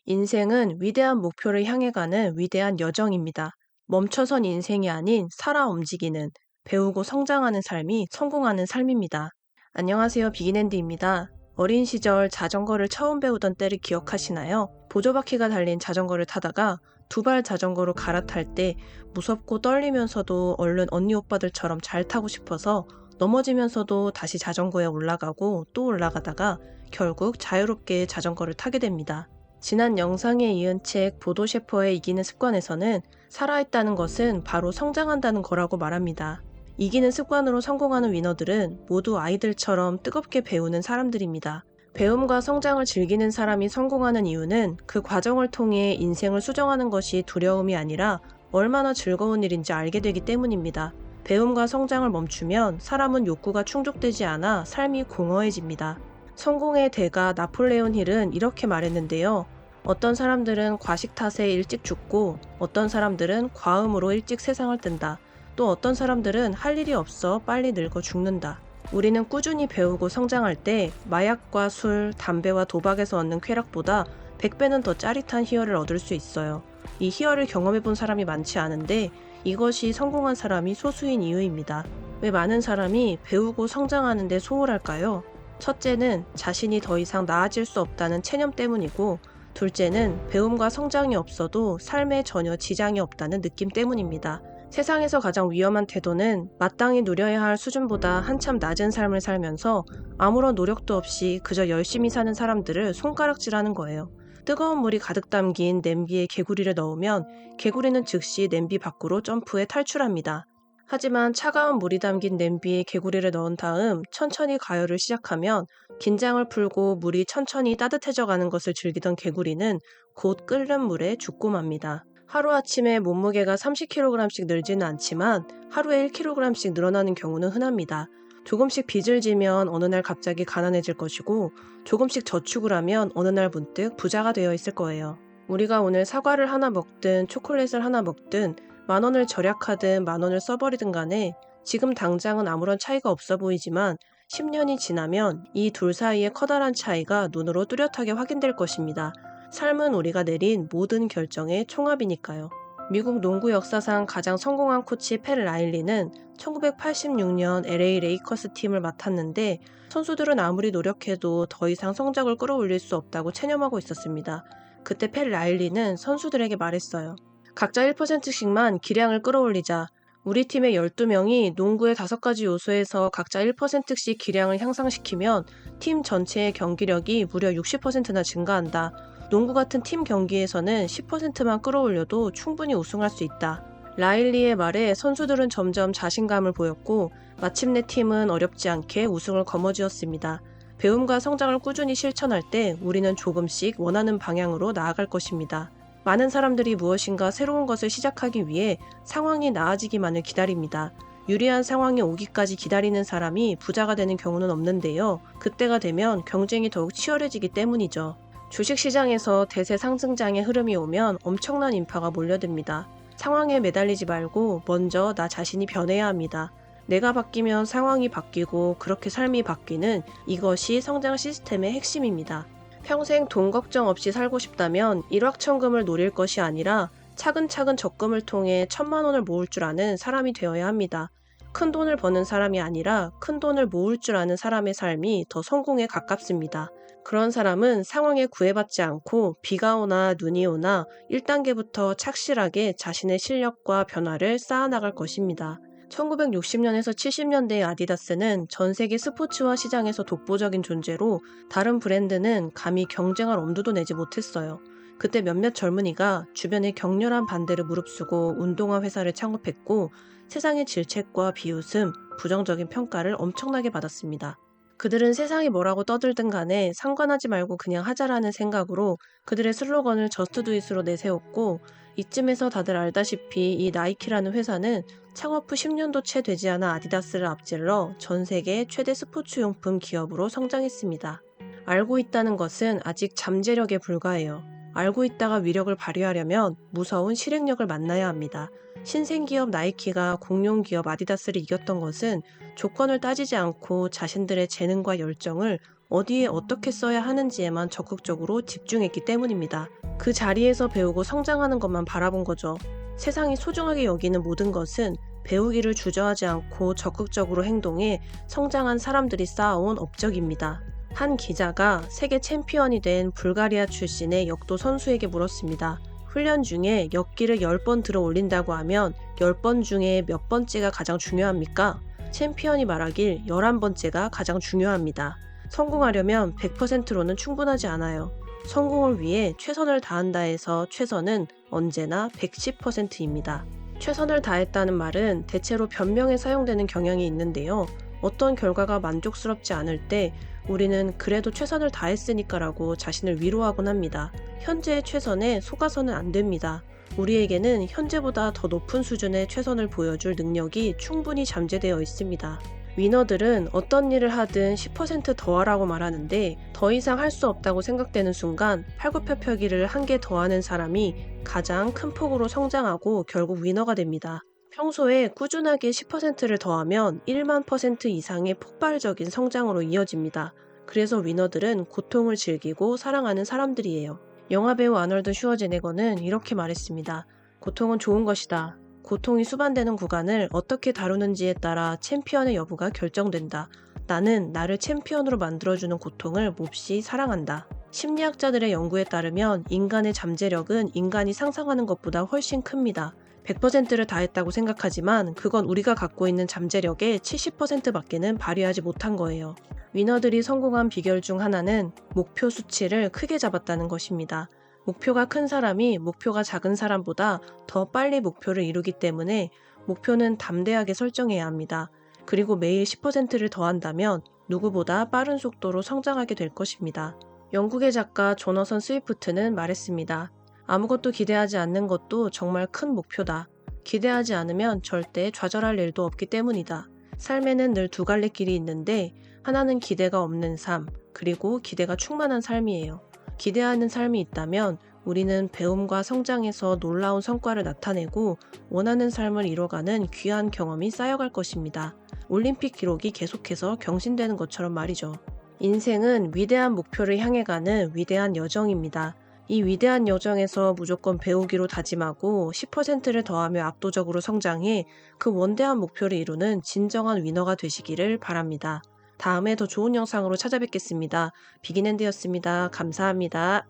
인생은 위대한 목표를 향해 가는 위대한 여정입니다. 멈춰선 인생이 아닌 살아 움직이는, 배우고 성장하는 삶이 성공하는 삶입니다. 안녕하세요, 비긴앤디입니다. 어린 시절 자전거를 처음 배우던 때를 기억하시나요? 보조바퀴가 달린 자전거를 타다가 두 발 자전거로 갈아탈 때 무섭고 떨리면서도 얼른 언니 오빠들처럼 잘 타고 싶어서 넘어지면서도 다시 자전거에 올라가고 또 올라가다가 결국 자유롭게 자전거를 타게 됩니다. 지난 영상에 이은 책 보도 셰퍼의 이기는 습관에서는 살아있다는 것은 바로 성장한다는 거라고 말합니다. 이기는 습관으로 성공하는 위너들은 모두 아이들처럼 뜨겁게 배우는 사람들입니다. 배움과 성장을 즐기는 사람이 성공하는 이유는 그 과정을 통해 인생을 수정하는 것이 두려움이 아니라 얼마나 즐거운 일인지 알게 되기 때문입니다. 배움과 성장을 멈추면 사람은 욕구가 충족되지 않아 삶이 공허해집니다. 성공의 대가 나폴레온 힐은 이렇게 말했는데요. 어떤 사람들은 과식 탓에 일찍 죽고 어떤 사람들은 과음으로 일찍 세상을 뜬다. 또 어떤 사람들은 할 일이 없어 빨리 늙어 죽는다. 우리는 꾸준히 배우고 성장할 때 마약과 술, 담배와 도박에서 얻는 쾌락보다 100배는 더 짜릿한 희열을 얻을 수 있어요. 이 희열을 경험해본 사람이 많지 않은데 이것이 성공한 사람이 소수인 이유입니다. 왜 많은 사람이 배우고 성장하는 데 소홀할까요? 첫째는 자신이 더 이상 나아질 수 없다는 체념 때문이고, 둘째는 배움과 성장이 없어도 삶에 전혀 지장이 없다는 느낌 때문입니다. 세상에서 가장 위험한 태도는 마땅히 누려야 할 수준보다 한참 낮은 삶을 살면서 아무런 노력도 없이 그저 열심히 사는 사람들을 손가락질하는 거예요. 뜨거운 물이 가득 담긴 냄비에 개구리를 넣으면 개구리는 즉시 냄비 밖으로 점프해 탈출합니다. 하지만 차가운 물이 담긴 냄비에 개구리를 넣은 다음 천천히 가열을 시작하면 긴장을 풀고 물이 천천히 따뜻해져 가는 것을 즐기던 개구리는 곧 끓는 물에 죽고 맙니다. 하루아침에 몸무게가 30kg씩 늘지는 않지만 하루에 1kg씩 늘어나는 경우는 흔합니다. 조금씩 빚을 지면 어느 날 갑자기 가난해질 것이고, 조금씩 저축을 하면 어느 날 문득 부자가 되어 있을 거예요. 우리가 오늘 사과를 하나 먹든 초콜릿을 하나 먹든 10,000원을 절약하든 10,000원을 써버리든 간에 지금 당장은 아무런 차이가 없어 보이지만 10년이 지나면 이 둘 사이의 커다란 차이가 눈으로 뚜렷하게 확인될 것입니다. 삶은 우리가 내린 모든 결정의 총합이니까요. 미국 농구 역사상 가장 성공한 코치 팻 라일리는 1986년 LA 레이커스 팀을 맡았는데, 선수들은 아무리 노력해도 더 이상 성적을 끌어올릴 수 없다고 체념하고 있었습니다. 그때 팻 라일리는 선수들에게 말했어요. 각자 1%씩만 기량을 끌어올리자. 우리 팀의 12명이 농구의 5가지 요소에서 각자 1%씩 기량을 향상시키면 팀 전체의 경기력이 무려 60%나 증가한다. 농구 같은 팀 경기에서는 10%만 끌어올려도 충분히 우승할 수 있다. 라일리의 말에 선수들은 점점 자신감을 보였고, 마침내 팀은 어렵지 않게 우승을 거머쥐었습니다. 배움과 성장을 꾸준히 실천할 때 우리는 조금씩 원하는 방향으로 나아갈 것입니다. 많은 사람들이 무엇인가 새로운 것을 시작하기 위해 상황이 나아지기만을 기다립니다. 유리한 상황이 오기까지 기다리는 사람이 부자가 되는 경우는 없는데요. 그때가 되면 경쟁이 더욱 치열해지기 때문이죠. 주식시장에서 대세 상승장의 흐름이 오면 엄청난 인파가 몰려듭니다. 상황에 매달리지 말고 먼저 나 자신이 변해야 합니다. 내가 바뀌면 상황이 바뀌고 그렇게 삶이 바뀌는, 이것이 성장 시스템의 핵심입니다. 평생 돈 걱정 없이 살고 싶다면 일확천금을 노릴 것이 아니라 차근차근 적금을 통해 1,000만 원을 모을 줄 아는 사람이 되어야 합니다. 큰 돈을 버는 사람이 아니라 큰 돈을 모을 줄 아는 사람의 삶이 더 성공에 가깝습니다. 그런 사람은 상황에 구애받지 않고 비가 오나 눈이 오나 1단계부터 착실하게 자신의 실력과 변화를 쌓아나갈 것입니다. 1960년에서 70년대의 아디다스는 전 세계 스포츠화 시장에서 독보적인 존재로 다른 브랜드는 감히 경쟁할 엄두도 내지 못했어요. 그때 몇몇 젊은이가 주변의 격렬한 반대를 무릅쓰고 운동화 회사를 창업했고, 세상의 질책과 비웃음, 부정적인 평가를 엄청나게 받았습니다. 그들은 세상이 뭐라고 떠들든 간에 상관하지 말고 그냥 하자라는 생각으로 그들의 슬로건을 저스트 두잇으로 내세웠고, 이쯤에서 다들 알다시피 이 나이키라는 회사는 창업 후 10년도 채 되지 않아 아디다스를 앞질러 전 세계 최대 스포츠용품 기업으로 성장했습니다. 알고 있다는 것은 아직 잠재력에 불과해요. 알고 있다가 위력을 발휘하려면 무서운 실행력을 만나야 합니다. 신생기업 나이키가 공룡기업 아디다스를 이겼던 것은 조건을 따지지 않고 자신들의 재능과 열정을 어디에 어떻게 써야 하는지에만 적극적으로 집중했기 때문입니다. 그 자리에서 배우고 성장하는 것만 바라본 거죠. 세상이 소중하게 여기는 모든 것은 배우기를 주저하지 않고 적극적으로 행동해 성장한 사람들이 쌓아온 업적입니다. 한 기자가 세계 챔피언이 된 불가리아 출신의 역도 선수에게 물었습니다. 훈련 중에 역기를 10번 들어 올린다고 하면 10번 중에 몇 번째가 가장 중요합니까? 챔피언이 말하길 11번째가 가장 중요합니다. 성공하려면 100%로는 충분하지 않아요. 성공을 위해 최선을 다한다 해서 최선은 언제나 110%입니다. 최선을 다했다는 말은 대체로 변명에 사용되는 경향이 있는데요. 어떤 결과가 만족스럽지 않을 때 우리는 그래도 최선을 다했으니까라고 자신을 위로하곤 합니다. 현재의 최선에 속아서는 안 됩니다. 우리에게는 현재보다 더 높은 수준의 최선을 보여줄 능력이 충분히 잠재되어 있습니다. 위너들은 어떤 일을 하든 10% 더하라고 말하는데 더 이상 할 수 없다고 생각되는 순간 팔굽혀펴기를 한 개 더하는 사람이 가장 큰 폭으로 성장하고 결국 위너가 됩니다. 평소에 꾸준하게 10%를 더하면 1만 % 이상의 폭발적인 성장으로 이어집니다. 그래서 위너들은 고통을 즐기고 사랑하는 사람들이에요. 영화배우 아놀드 슈워제네거는 이렇게 말했습니다. 고통은 좋은 것이다. 고통이 수반되는 구간을 어떻게 다루는지에 따라 챔피언의 여부가 결정된다. 나는 나를 챔피언으로 만들어주는 고통을 몹시 사랑한다. 심리학자들의 연구에 따르면 인간의 잠재력은 인간이 상상하는 것보다 훨씬 큽니다. 100%를 다했다고 생각하지만 그건 우리가 갖고 있는 잠재력의 70%밖에는 발휘하지 못한 거예요. 위너들이 성공한 비결 중 하나는 목표 수치를 크게 잡았다는 것입니다. 목표가 큰 사람이 목표가 작은 사람보다 더 빨리 목표를 이루기 때문에 목표는 담대하게 설정해야 합니다. 그리고 매일 10%를 더한다면 누구보다 빠른 속도로 성장하게 될 것입니다. 영국의 작가 조너선 스위프트는 말했습니다. 아무것도 기대하지 않는 것도 정말 큰 목표다. 기대하지 않으면 절대 좌절할 일도 없기 때문이다. 삶에는 늘 두 갈래 길이 있는데 하나는 기대가 없는 삶, 그리고 기대가 충만한 삶이에요. 기대하는 삶이 있다면 우리는 배움과 성장에서 놀라운 성과를 나타내고 원하는 삶을 이뤄가는 귀한 경험이 쌓여갈 것입니다. 올림픽 기록이 계속해서 경신되는 것처럼 말이죠. 인생은 위대한 목표를 향해 가는 위대한 여정입니다. 이 위대한 여정에서 무조건 배우기로 다짐하고 10%를 더하며 압도적으로 성장해 그 원대한 목표를 이루는 진정한 위너가 되시기를 바랍니다. 다음에 더 좋은 영상으로 찾아뵙겠습니다. 비긴앤드였습니다. 감사합니다.